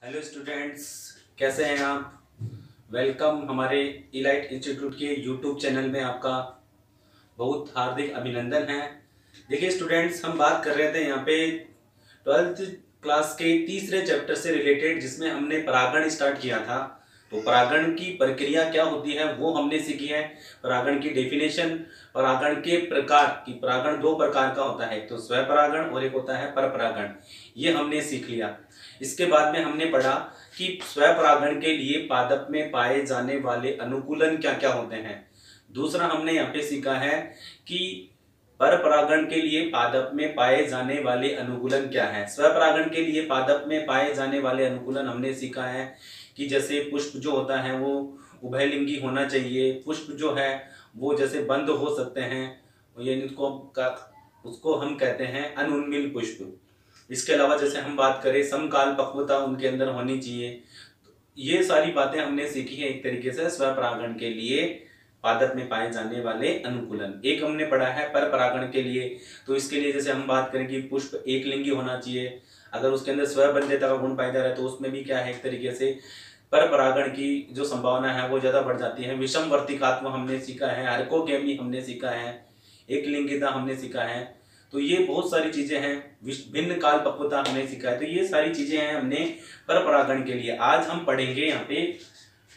Hello students, कैसे हैं आप। वेलकम हमारे इलाइट इंस्टीट्यूट के यूट्यूब चैनल में आपका बहुत हार्दिक अभिनंदन है। देखिए स्टूडेंट्स, हम बात कर रहे थे यहाँ पे 12th क्लास के तीसरे चैप्टर से रिलेटेड, जिसमें हमने परागण स्टार्ट किया था। तो परागण की प्रक्रिया क्या होती है वो हमने सीखी है। परागण की डेफिनेशन, परागण के प्रकार की, परागण दो प्रकार का होता है, एक तो स्वपरागण और एक होता है परपरागण। ये हमने सीख लिया। इसके बाद में हमने पढ़ा कि स्वपरागण के लिए पादप में पाए जाने वाले अनुकूलन क्या क्या होते हैं। दूसरा हमने यहाँ पे सीखा है कि परपरागण के लिए पादप में पाए जाने वाले अनुकूलन क्या है। स्वपरागण के लिए पादप में पाए जाने वाले अनुकूलन हमने सीखा है कि जैसे पुष्प जो होता है वो उभयलिंगी होना चाहिए, पुष्प जो है वो जैसे बंद हो सकते हैं, यानी उसको हम कहते हैं अनुन्मिल पुष्प। इसके अलावा जैसे हम बात करें समकाल पक्वता उनके अंदर होनी चाहिए। ये सारी बातें हमने सीखी है एक तरीके से स्वपरागण के लिए पादप में पाए जाने वाले अनुकूलन। एक हमने पढ़ा है परपरागण के लिए, तो इसके लिए जैसे हम बात करें कि पुष्प एक लिंगी होना चाहिए, अगर उसके अंदर स्वबंध्यता का गुण पाया जा रहा है तो उसमें भी क्या है, एक तरीके से परपरागण की जो संभावना है वो ज्यादा बढ़ जाती है। विषम वर्तिकात्व हमने सीखा है, हार्कोगेमी हमने सीखा है, एक लिंगिता हमने सीखा है। तो ये बहुत सारी चीजें हैं। भिन्न काल पक्वता हमने सीखा है। तो ये सारी चीजें हैं हमने परपरागण के लिए। आज हम पढ़ेंगे यहाँ पे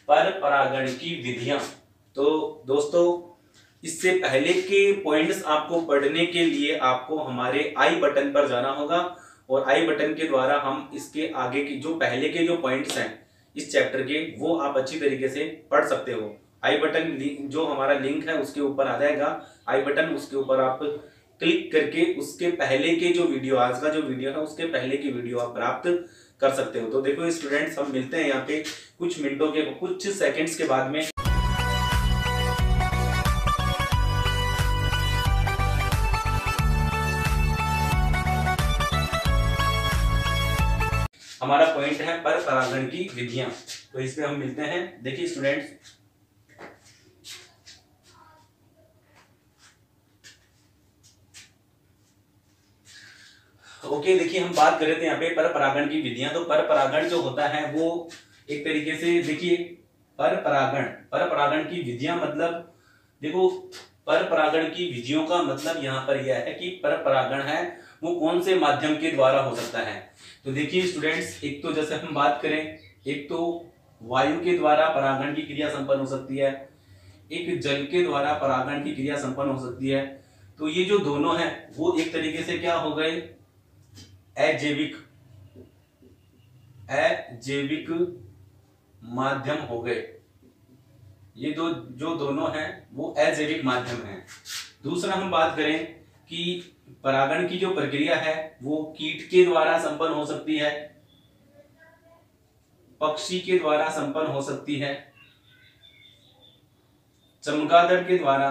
परपरागण की विधियां। तो दोस्तों, इससे पहले के पॉइंट्स आपको पढ़ने के लिए आपको हमारे आई बटन पर जाना होगा, और आई बटन के द्वारा हम इसके आगे की जो पहले के जो पॉइंट्स हैं इस चैप्टर के, वो आप अच्छी तरीके से पढ़ सकते हो। आई बटन जो हमारा लिंक है उसके ऊपर आ जाएगा आई बटन, उसके ऊपर आप क्लिक करके उसके पहले के जो वीडियो, आज का जो वीडियो है उसके पहले की वीडियो आप प्राप्त कर सकते हो। तो देखो स्टूडेंट्स, हम मिलते हैं यहाँ पे कुछ मिनटों के, कुछ सेकंड्स के बाद में। हमारा पॉइंट है परपरागण की विधियां, तो इसमें हम मिलते हैं। देखिए स्टूडेंट्स, ओके, देखिए हम बात कर रहे थे यहाँ पे परपरागण की विधियां। तो परपरागण जो होता है वो एक तरीके से, देखिए परपरागण की विधियां मतलब, देखो परपरागण की विधियों का मतलब यहाँ पर यह है कि परपरागण है वो कौन से माध्यम के द्वारा हो सकता है। तो देखिए स्टूडेंट्स, एक तो जैसे हम बात करें, एक तो वायु के द्वारा परागण की क्रिया संपन्न हो सकती है, एक जल के द्वारा परागण की क्रिया संपन्न हो सकती है। तो ये जो दोनों है वो एक तरीके से क्या हो गए, अजैविक माध्यम हो गए। ये जो दोनों हैं वो अजैविक माध्यम हैं। दूसरा हम बात करें कि परागण की जो प्रक्रिया है वो कीट के द्वारा संपन्न हो सकती है, पक्षी के द्वारा संपन्न हो सकती है, चमगादड़ के द्वारा,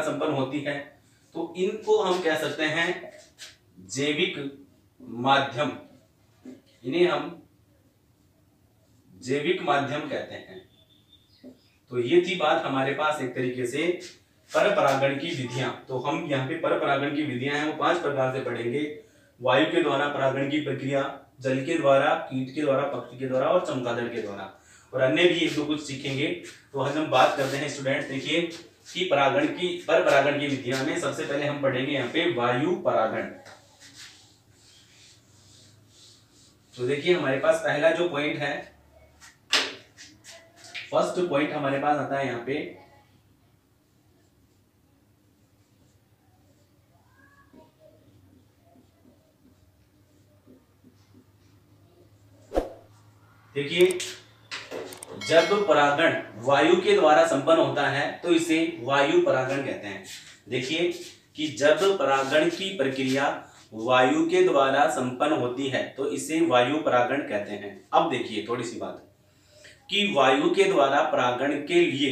संपन्न होती है। तो इनको हम कह सकते हैं जैविक माध्यम, इन्हें हम जैविक माध्यम कहते हैं। तो ये थी बात हमारे पास एक तरीके से परपरागण की विधियां। तो हम यहाँ पे परपरागण की विधियां हैं वो 5 प्रकार से पढ़ेंगे। वायु के द्वारा परागण की प्रक्रिया, जल के द्वारा, कीट के द्वारा, पक्षी के द्वारा और चमगादड़ के द्वारा, और अन्य भी एक दो कुछ सीखेंगे। तो आज हम बात करते हैं स्टूडेंट्स, देखिए कि परपरागण की विधियां में सबसे पहले हम पढ़ेंगे यहाँ पे वायु परागण। तो देखिए हमारे पास पहला जो पॉइंट है, फर्स्ट पॉइंट हमारे पास आता है यहाँ पे देखिए, जब परागण वायु के द्वारा संपन्न होता है तो इसे वायु परागण कहते हैं। देखिए कि जब परागण की प्रक्रिया वायु के द्वारा संपन्न होती है तो इसे वायु परागण कहते हैं। अब देखिए थोड़ी सी बात कि वायु के द्वारा परागण के लिए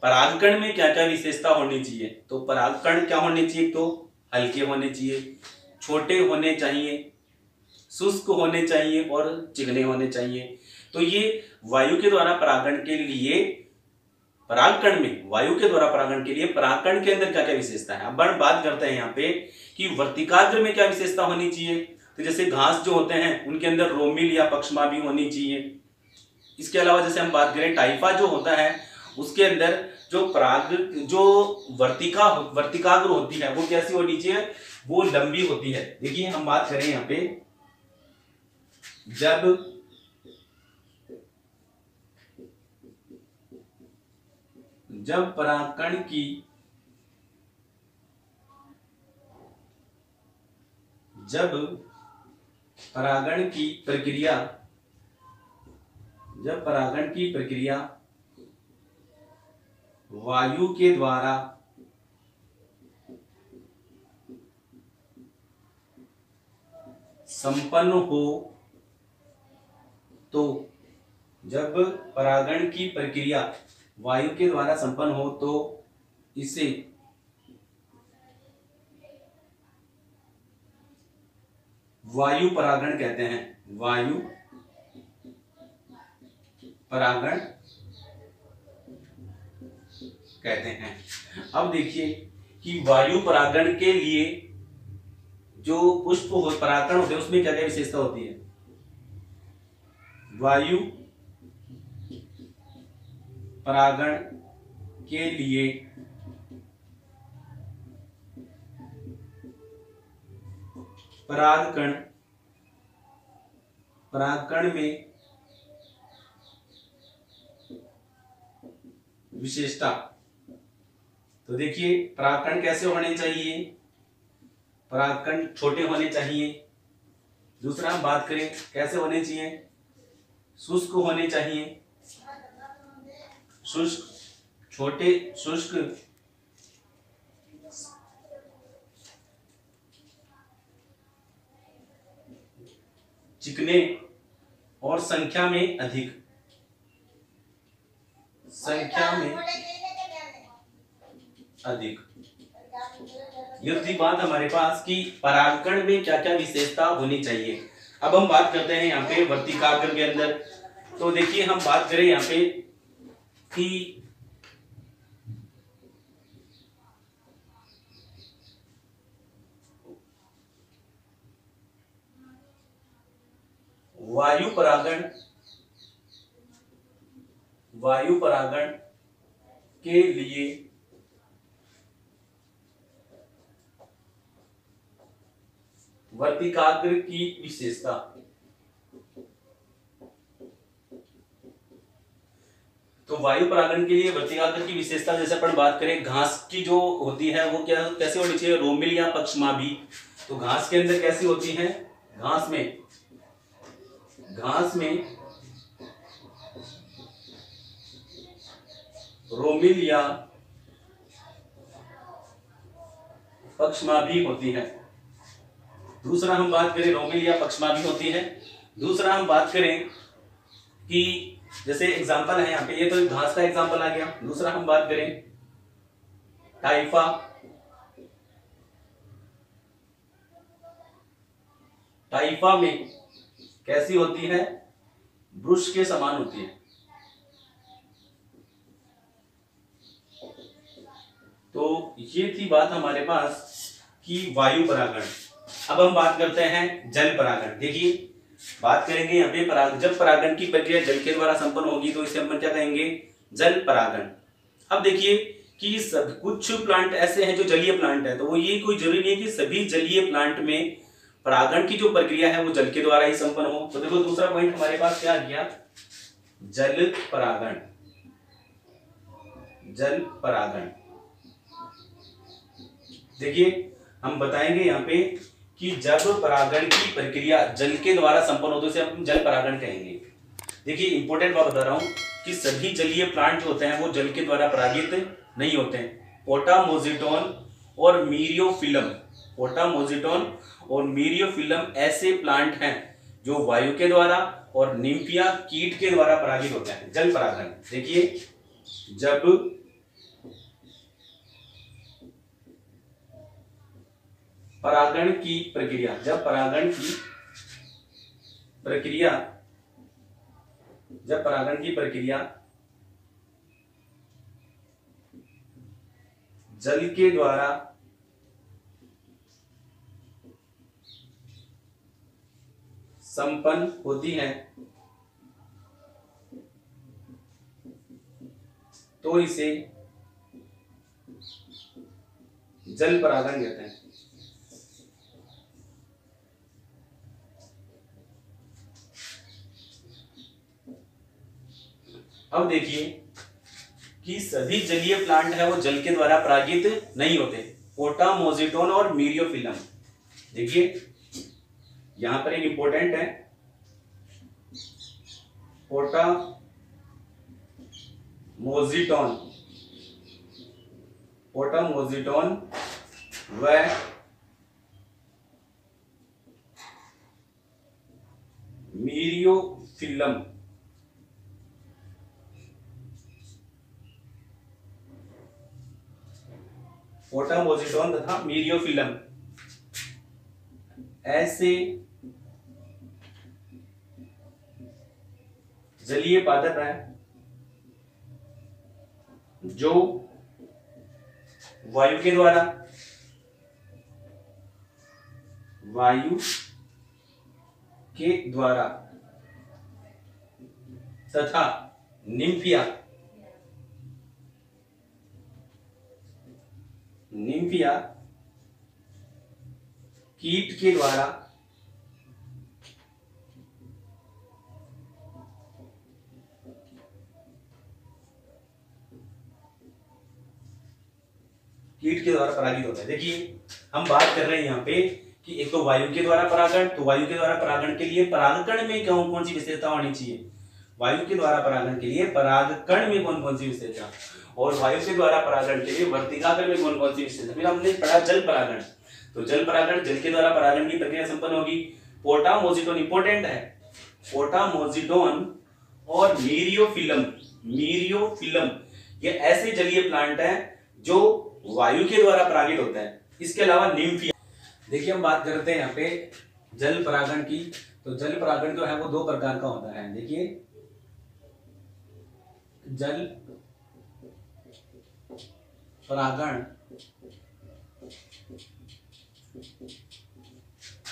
परागकण में क्या क्या विशेषता होनी चाहिए। तो परागकण क्या होने चाहिए, तो हल्के होने चाहिए, छोटे होने चाहिए, शुष्क होने चाहिए और चिकने होने चाहिए। तो ये वायु के द्वारा परागण के लिए परागकण में वायु के द्वारा परागण के लिए परागकण के अंदर क्या क्या विशेषता है। अब बात करते हैं यहाँ पे कि वर्तिकाग्र में क्या विशेषता होनी चाहिए। तो जैसे घास जो होते हैं उनके अंदर रोमिल या पक्षमाभि होनी चाहिए। इसके अलावा जैसे हम बात करें टाइफा जो होता है उसके अंदर जो वर्तिकाग्र होती है वो कैसी होनी चाहिए, वो लंबी होती है। देखिए हम बात करें यहाँ पे जब परागकण की प्रक्रिया वायु के द्वारा संपन्न हो तो जब परागण की प्रक्रिया वायु के द्वारा संपन्न हो तो इसे वायु परागण कहते हैं। वायु परागण कहते हैं। अब देखिए कि वायु परागण के लिए जो पुष्प परागण होते हैं उसमें क्या क्या विशेषता होती है। वायु परागण के लिए परागकण में विशेषता। तो देखिए परागकण कैसे होने चाहिए, परागकण छोटे होने चाहिए। दूसरा हम बात करें कैसे होने चाहिए, शुष्क होने चाहिए। छोटे शुष्क चिकने और संख्या में अधिक। ये थी बात हमारे पास कि परागकण में क्या क्या विशेषता होनी चाहिए। अब हम बात करते हैं यहाँ पे वर्तिकाग्र के अंदर। तो देखिए हम बात करें यहाँ पे कि वायु परागण के लिए वर्तिकाग्र की विशेषता। तो वायु परागण के लिए वर्तिकाग्र की विशेषता जैसे अपन बात करें घास की जो होती है वो क्या कैसे होनी चाहिए, रोमिल या पक्षमाभि। तो घास के अंदर कैसी होती है, घास में रोमिल या पक्षमाभि होती है। दूसरा हम बात करें रोमिल या पक्षमाभि होती है। दूसरा हम बात करें कि जैसे एग्जांपल है यहाँ पे, ये तो घास का एग्जांपल आ गया। दूसरा हम बात करें टाइफा में कैसी होती है, ब्रुश के समान होती है। तो ये थी बात हमारे पास कि वायु परागण। अब हम बात करते हैं जल परागण। देखिए बात करेंगे यहाँ पे जब परागण की प्रक्रिया जल के द्वारा संपन्न होगी तो इसे हम क्या कहेंगे, जल परागण। अब देखिए कि कुछ प्लांट ऐसे हैं जो जलीय प्लांट है, तो वो ये कोई जरूरी नहीं है कि सभी जलीय प्लांट में परागण की जो प्रक्रिया है वो जल के द्वारा ही संपन्न हो। तो देखो दूसरा पॉइंट हमारे पास क्या आ गया, जल परागण। देखिए हम बताएंगे यहाँ पे कि जब परागण की प्रक्रिया जल के द्वारा संपन्न हो तो इसे हम जल परागण कहेंगे। देखिए इंपॉर्टेंट बात बता रहा हूं कि सभी जलीय प्लांट जो होते हैं वो जल के द्वारा परागित नहीं होते हैं। पोटामोजिटोन और मीरियोफिलम ऐसे प्लांट हैं जो वायु के द्वारा और निम्फिया कीट के द्वारा परागित होते हैं, जल परागण। देखिए जब परागण की प्रक्रिया जल के द्वारा संपन्न होती है तो इसे जल परागण कहते हैं। अब देखिए कि सभी जलीय प्लांट है वो जल के द्वारा परागित नहीं होते। पोटा, मोजिटोन और मीरियोफिलम। देखिए यहां पर एक इंपॉर्टेंट है, पोटा, मोजिटोन, पोटा मोजिटोन व मीरियोफिलम पोटा मोजिटोन तथा मीरियोफिलम ऐसे जलीय पादप है जो वायु के द्वारा तथा निम्फिया कीट के द्वारा परागित होता है। देखिए हम बात कर रहे हैं यहाँ पे कि एक तो वायु के द्वारा परागण, तो वायु के द्वारा परागण के लिए परागकण में कौन कौन सी विशेषता होनी चाहिए, वायु के द्वारा परागण के लिए परागकण में कौन कौन सी विशेषता, और वायु के द्वारा परागण के लिए वर्तिकाकण में कौन कौन सी विशेषता। फिर हमने पढ़ा जल परागण, तो जल परागण, जल के द्वारा परागण की प्रक्रिया संपन्न होगी। पोटा मोजिटोन इंपोर्टेंट है, पोटा मोजिटोन और मीरियोफिलम ये ऐसे जलीय प्लांट हैं जो वायु के द्वारा परागित होता है। इसके अलावा निम्फिया। देखिए हम बात करते हैं यहाँ पे जल परागण की, तो जल परागण जो है वो दो प्रकार का होता है। देखिए जल परागण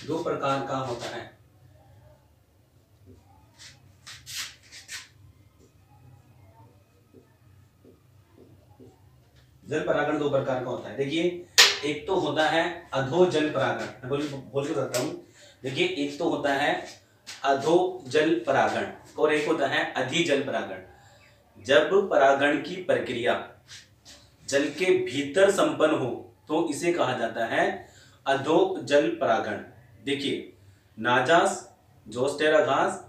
दो प्रकार का होता है। जल परागण दो प्रकार का होता है। देखिए एक तो होता है अधोजल परागण, बोल के बताता हूं। देखिए एक तो होता है अधोजल परागण और एक होता है अधिजल परागण। जब परागण की प्रक्रिया जल के भीतर संपन्न हो तो इसे कहा जाता है अधोजल परागण। देखिए नाजास, जोस्टेरा घास,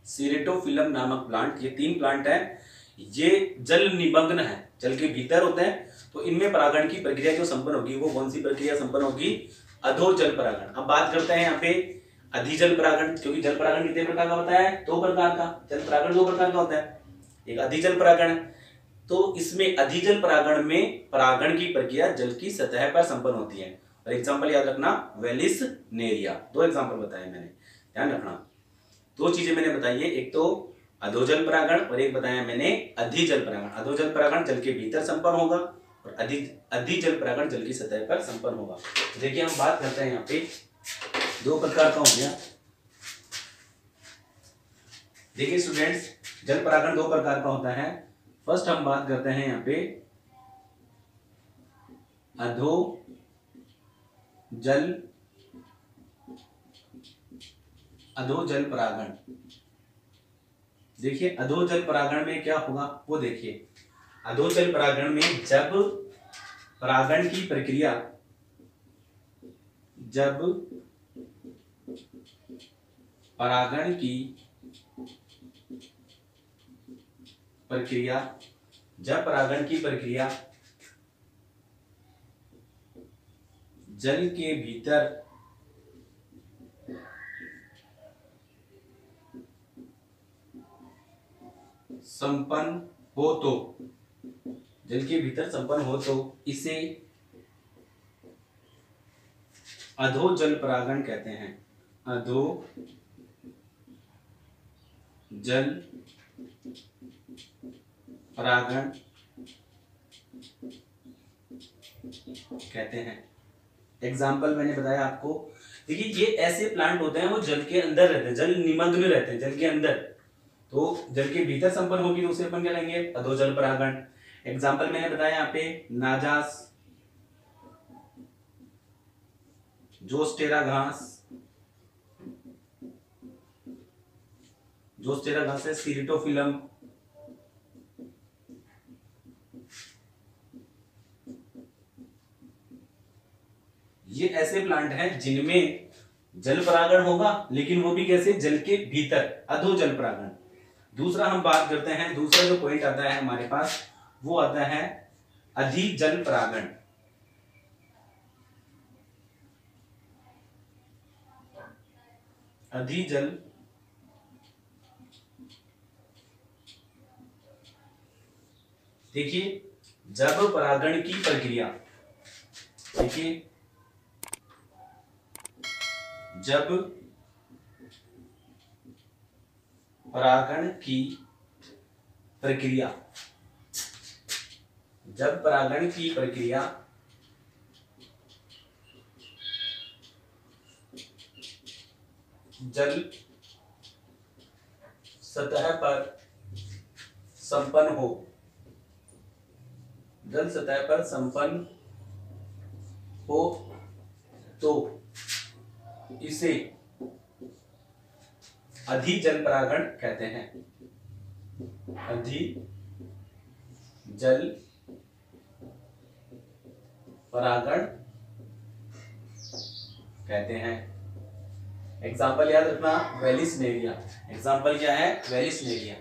सेरेटोफिलम नामक प्लांट, ये तीन प्लांट है, ये जल निमग्न है, जल के भीतर होते हैं। तो इनमें परागण की प्रक्रिया जो संपन्न होगी वो कौन सी प्रक्रिया संपन्न होगी, अधोजल परागण। अब बात करते हैं यहाँ पे अधिजल परागण, क्योंकि जल परागण कितने प्रकार का होता है, दो प्रकार का। जल परागण दो प्रकार का होता है, एक अधिजल परागण। तो इसमें अधिजल परागण में परागण की प्रक्रिया जल की सतह पर संपन्न होती है। और एग्जाम्पल याद रखना, वेलिसनेरिया। दो एग्जाम्पल बताए मैंने, ध्यान रखना। दो चीजें मैंने बताई है, एक तो अधोजल परागण और एक बताया मैंने अधिजल परागण। अधोजल परागण जल के भीतर संपन्न होगा और अधिजल परागण जल की सतह पर संपन्न होगा। देखिए हम बात करते हैं यहाँ पे दो प्रकार का हो गया। देखिए स्टूडेंट्स, जल परागण दो प्रकार का होता है। फर्स्ट हम बात करते हैं यहाँ पे अधोजल परागण। देखिए अधोजल परागण में क्या होगा वो देखिए। अधोजल परागण में जब परागण की प्रक्रिया जब परागण की प्रक्रिया जल के भीतर संपन्न हो तो, जल के भीतर संपन्न हो तो इसे अधोजल परागण कहते हैं। अधोजल परागण कहते हैं। एग्जाम्पल मैंने बताया आपको। देखिए ये ऐसे प्लांट होते हैं वो जल के अंदर रहते हैं, जल निमग्न रहते हैं, जल के अंदर। तो जल के भीतर संपन्न होगी तो उसे अपन क्या लेंगे, अधोजल परागण। एग्जाम्पल मैंने बताया यहाँ पे नाजास, जोस्टेरा घास, जोस्टेरा घास है, स्पिरिटोफिलम, ये ऐसे प्लांट हैं जिनमें जल परागण होगा, लेकिन वो भी कैसे, जल के भीतर, अधोजल परागण। दूसरा हम बात करते हैं, दूसरा जो पॉइंट आता है हमारे पास वो आता है अधिजल परागण। अधिजल देखिए जब परागण की प्रक्रिया, देखिए जब परागण की प्रक्रिया, जब परागण की प्रक्रिया जल सतह पर संपन्न हो, जल सतह पर संपन्न हो तो इसे अधिजल परागण कहते हैं। अधिजल परागण कहते हैं। एग्जाम्पल याद रखना, वेलिसनेरिया। एग्जाम्पल क्या है, वेलिसनेरिया।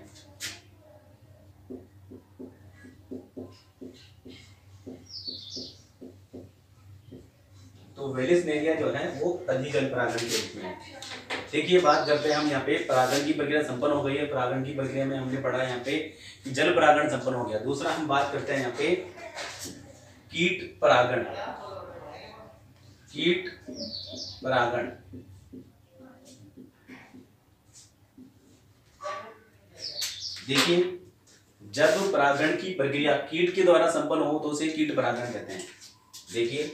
तो वेलिसनेरिया जो है वो अधिजल परागण के रूप में है। देखिए बात करते हैं हम यहाँ पे, परागण की प्रक्रिया संपन्न हो गई है। परागण की प्रक्रिया में हमने पढ़ा यहाँ पे कि जल परागण संपन्न हो गया। दूसरा हम बात करते हैं यहाँ पे कीट परागण। कीट परागण देखिए जब परागण की प्रक्रिया कीट के द्वारा संपन्न हो तो उसे कीट परागण कहते हैं। देखिए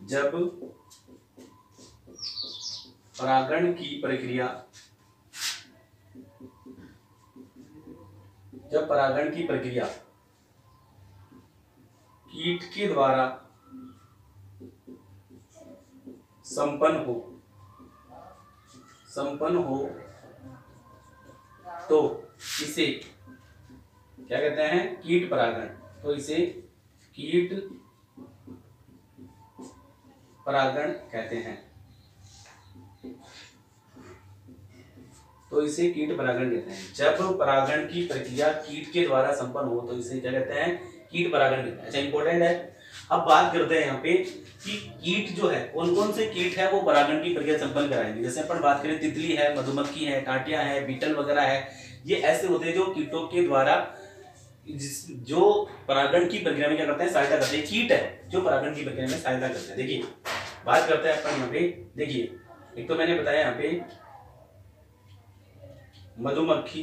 जब परागण की प्रक्रिया, जब परागण की प्रक्रिया कीट के द्वारा संपन्न हो तो इसे क्या कहते हैं, कीट परागण। तो इसे कीट परागण कहते हैं। तो इसे कीट परागण कहते हैं। जब परागण की प्रक्रिया कीट के द्वारा संपन्न हो तो इसे क्या कहते हैं, कीट परागण कहते हैं। अच्छा इंपॉर्टेंट है। अब बात करते हैं यहाँ पे कि कीट जो है, कौन कौन से कीट है वो परागण की प्रक्रिया संपन्न कराएंगे। जैसे अपन बात करें तितली है, मधुमक्खी है, टाटिया है, बीटल वगैरह है। ये ऐसे होते हैं जो कीटों के द्वारा जो परागण की प्रक्रिया में क्या करते हैं, सहायता करते हैं। कीट है जो परागण की प्रक्रिया में सहायता करते हैं। देखिए बात करते हैं अपन यहाँ पे। देखिए एक तो मैंने बताया यहाँ पे मधुमक्खी,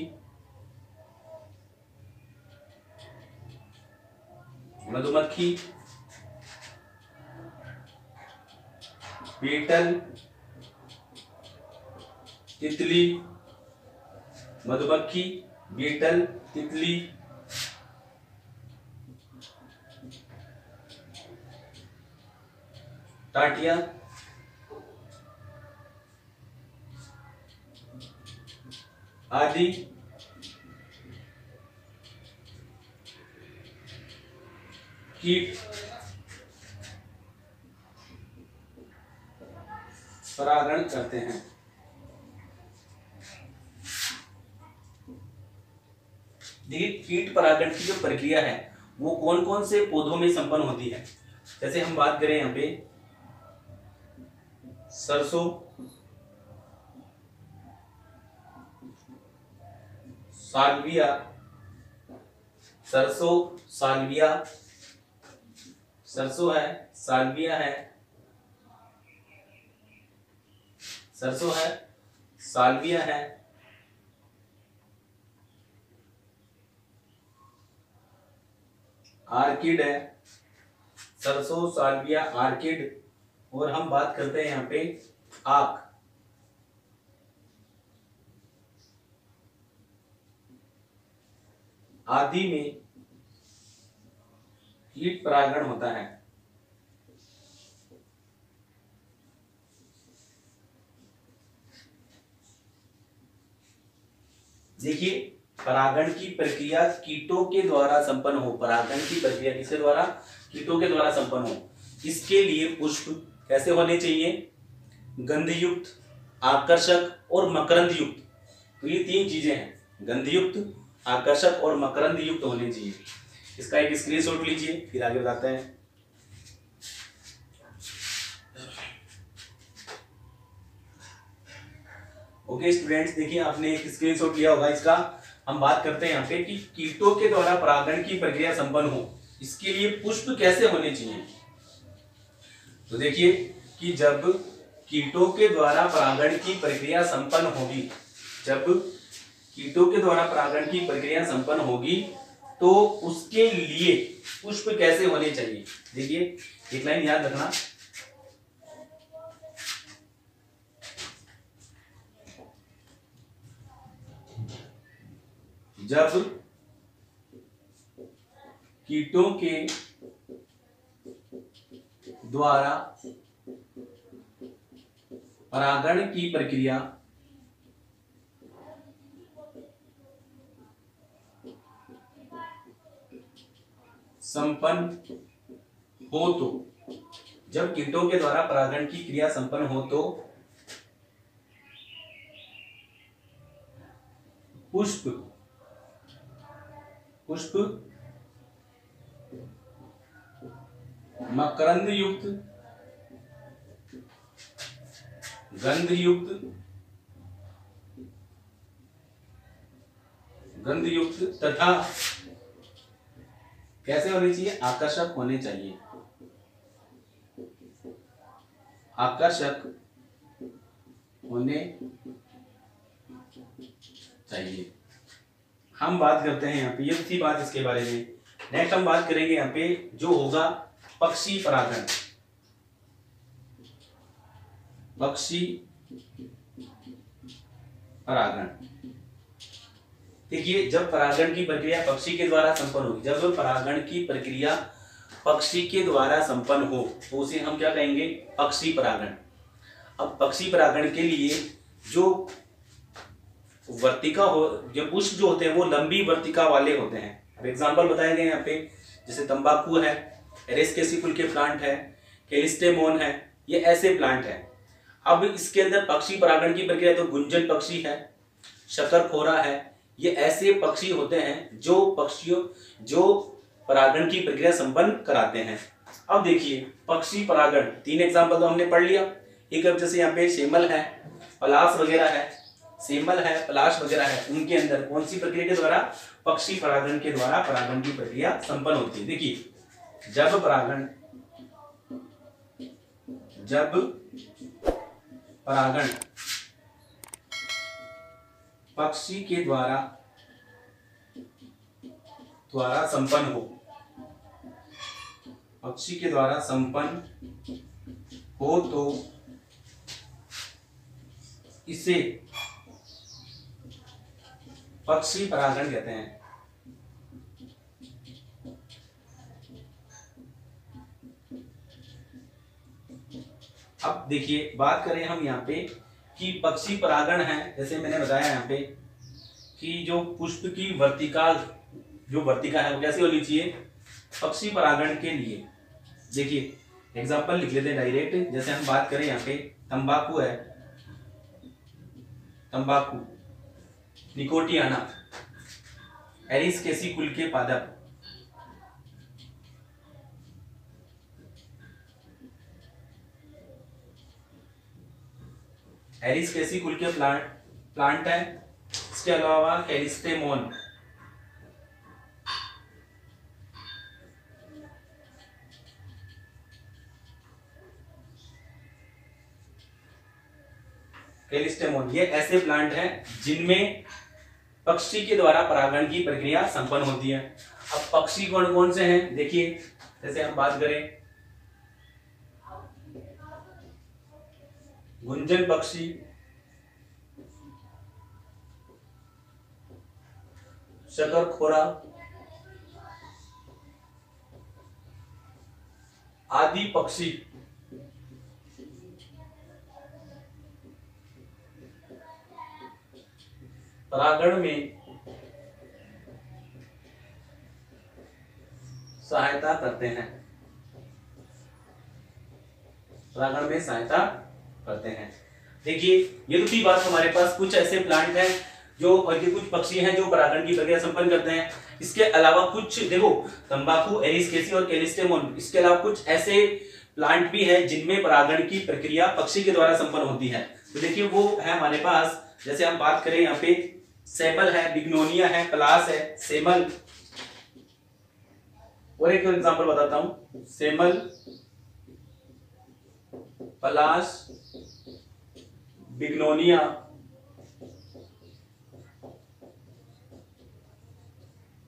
बीटल, तितली, मधुमक्खी, बीटल, तितली, टाटिया, आदि कीट परागण करते हैं। देखिए कीट परागण की जो प्रक्रिया है वो कौन कौन से पौधों में संपन्न होती है। जैसे हम बात करें यहाँ पे सरसों, साल्विया, सरसों, साल्विया, सरसों है, साल्विया है, सरसों है, साल्विया है, आर्किड है, सरसों साल्विया आर्किड। और हम बात करते हैं यहाँ पे आक, आदि में कीट परागण होता है। देखिए परागण की प्रक्रिया कीटों के द्वारा संपन्न हो, परागण की प्रक्रिया किसके द्वारा, कीटों के द्वारा संपन्न हो। इसके लिए पुष्प कैसे होने चाहिए, गंधयुक्त, आकर्षक और मकरंद युक्त। तो ये तीन चीजें हैं, गंधयुक्त, आकर्षक और मकरंद युक्त होने चाहिए। इसका एक स्क्रीनशॉट लीजिए, फिर आगे बताते हैं। ओके स्टूडेंट्स, देखिए आपने एक स्क्रीनशॉट लिया होगा इसका। हम बात करते हैं यहाँ पे कि कीटों के द्वारा परागण की प्रक्रिया संपन्न हो, इसके लिए पुष्प कैसे होने चाहिए। तो देखिए कि जब कीटों के द्वारा परागण की प्रक्रिया संपन्न होगी, जब कीटों के द्वारा परागण की प्रक्रिया संपन्न होगी तो उसके लिए पुष्प कैसे होने चाहिए। देखिए एक लाइन याद रखना, जब कीटों के द्वारा परागण की प्रक्रिया संपन्न हो तो, जब कीटों के द्वारा परागण की क्रिया संपन्न हो तो पुष्प मकरंद युक्त, गंध युक्त तथा कैसे होने चाहिए, आकर्षक होने चाहिए, आकर्षक होने चाहिए। हम बात करते हैं यहाँ पे, ये थी बात इसके बारे में। नेक्स्ट हम बात करेंगे यहाँ पे जो होगा पक्षी परागण। पक्षी परागण, देखिए जब परागण की प्रक्रिया पक्षी के द्वारा संपन्न होगी, जब परागण की प्रक्रिया पक्षी के द्वारा संपन्न हो तो उसे हम क्या कहेंगे, पक्षी परागण। अब पक्षी परागण के लिए जो वर्तिका हो, जो पुष्प जो होते हैं वो लंबी वर्तिका वाले होते हैं। अब एग्जांपल बताए गए यहाँ पे, जैसे तंबाकू है, एरिस केसिकुल के प्लांट है, कैलिस्टेमोन है, ये ऐसे प्लांट है। अब इसके अंदर पक्षी परागण की प्रक्रिया तो गुंजन पक्षी है, शकरखोरा है, ये ऐसे पक्षी होते हैं जो परागण की प्रक्रिया संपन्न कराते हैं। अब देखिए पक्षी परागण तीन एग्जांपल तो हमने पढ़ लिया। एक अब जैसे यहाँ पे सेमल है, पलाश वगैरह है, सेमल है, पलाश वगैरह है, उनके अंदर कौन सी प्रक्रिया के द्वारा, पक्षी परागण के द्वारा परागण की प्रक्रिया संपन्न होती है। देखिए जब परागण पक्षी के द्वारा संपन्न हो, पक्षी के द्वारा संपन्न हो तो इसे पक्षी परागण कहते हैं। अब देखिए बात करें हम यहाँ पे कि पक्षी परागण है, जैसे मैंने बताया यहाँ पे कि जो पुष्प की वर्तिका, जो वर्तिका है वो कैसी होनी चाहिए, पक्षी परागण के लिए। देखिए एग्जांपल लिख लेते हैं डायरेक्ट, जैसे हम बात करें यहाँ पे तंबाकू है, तंबाकू निकोटियाना, एरिस केसिकुल के पादप, एरिस केसिकुल के प्लांट है। इसके अलावा कैलिस्टेमोन, ये ऐसे प्लांट हैं जिनमें पक्षी के द्वारा परागण की प्रक्रिया संपन्न होती है। अब पक्षी कौन कौन से हैं, देखिए जैसे हम बात करें गुंजन पक्षी, शकरखोरा आदि पक्षी परागण में सहायता करते हैं, परागण में सहायता करते हैं। देखिए ये तो थी बात, हमारे पास कुछ ऐसे प्लांट हैं जो, और ये कुछ पक्षी हैं जो परागण की प्रक्रिया संपन्न करते हैं। इसके अलावा कुछ देखो, तंबाकू, एरिस्केसी और कैलिस्टेमोन, इसके अलावा कुछ ऐसे प्लांट भी हैं जिनमें परागण की प्रक्रिया पक्षी के द्वारा संपन्न होती है। तो देखिए वो है हमारे पास, जैसे हम बात करें यहाँ पे सेमल है, बिग्नोनिया है, पलास है, सेमल, और एक एग्जांपल बताता हूं, सेमल, पलास, बिग्नोनिया,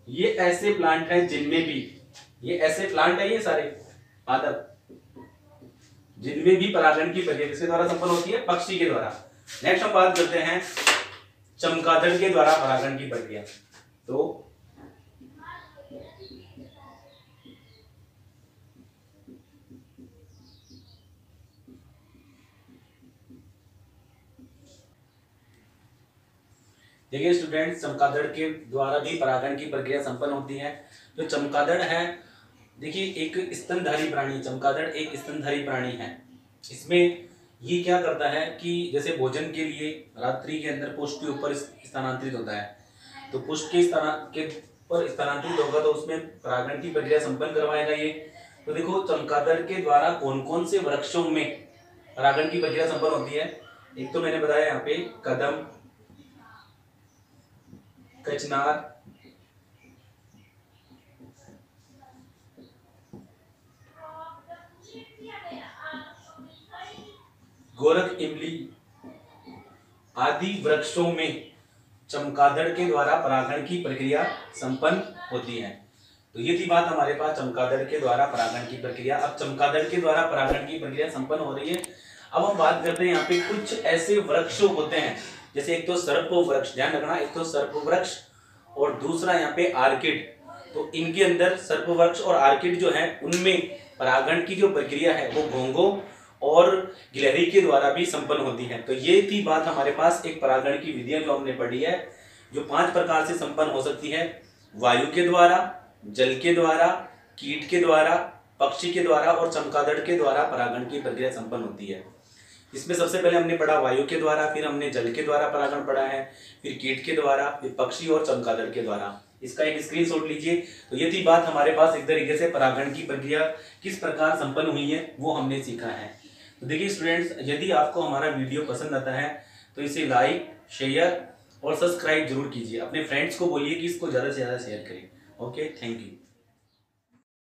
ये ऐसे प्लांट हैं जिनमें भी, ये ऐसे प्लांट है, ये सारे पादप जिनमें भी परागण की प्रक्रिया किसके द्वारा संपन्न होती है, पक्षी के द्वारा। नेक्स्ट हम बात करते हैं चमगादड़ के द्वारा परागण की प्रक्रिया। तो देखिए स्टूडेंट्स, चमगादड़ के द्वारा भी परागण की प्रक्रिया संपन्न होती है। जो चमगादड़ है, देखिए एक स्तनधारी प्राणी, चमगादड़ एक स्तनधारी प्राणी है। इसमें ये क्या करता है कि जैसे भोजन के लिए रात्रि के अंदर पुष्ट के ऊपर स्थानांतरित होता है, तो पुष्ट के ऊपर स्थानांतरित होगा तो उसमें परागण की प्रक्रिया संपन्न करवाएगा ये। तो देखो चमगादड़ के द्वारा कौन कौन से वृक्षों में परागण की प्रक्रिया संपन्न होती है। एक तो मैंने बताया यहाँ पे कदम, कचनार, गोरख इमली आदि वृक्षों में चमगादड़ के द्वारा परागण की प्रक्रिया संपन्न होती है। तो ये थी बात हमारे पास चमगादड़ के द्वारा परागण की प्रक्रिया। अब चमगादड़ के द्वारा परागण की प्रक्रिया संपन्न हो रही है। अब हम बात करते हैं यहाँ पे कुछ ऐसे वृक्ष होते हैं, जैसे एक तो सर्प वृक्ष, ध्यान रखना, एक तो सर्प वृक्ष और दूसरा यहाँ पे आर्किड। तो इनके अंदर सर्प वृक्ष और आर्किड जो है उनमें परागण की जो प्रक्रिया है वो घोंघों और गिलहरी के द्वारा भी संपन्न होती है। तो ये थी बात हमारे पास एक परागण की विधियां जो हमने पढ़ी है, जो 5 प्रकार से संपन्न हो सकती है, वायु के द्वारा, जल के द्वारा, कीट के द्वारा, पक्षी के द्वारा और चमगादड़ के द्वारा परागण की प्रक्रिया संपन्न होती है। इसमें सबसे पहले हमने पढ़ा वायु के द्वारा, फिर हमने जल के द्वारा परागण पढ़ा है, फिर कीट के द्वारा, फिर पक्षी और चमगादड़ के द्वारा। इसका एक स्क्रीनशॉट लीजिए। तो ये थी बात हमारे पास, एक तरीके से परागण की प्रक्रिया किस प्रकार संपन्न हुई है वो हमने सीखा है। तो देखिए स्टूडेंट्स, यदि आपको हमारा वीडियो पसंद आता है तो इसे लाइक, शेयर और सब्सक्राइब जरूर कीजिए। अपने फ्रेंड्स को बोलिए कि इसको ज़्यादा से ज़्यादा शेयर करें। Okay, thank you.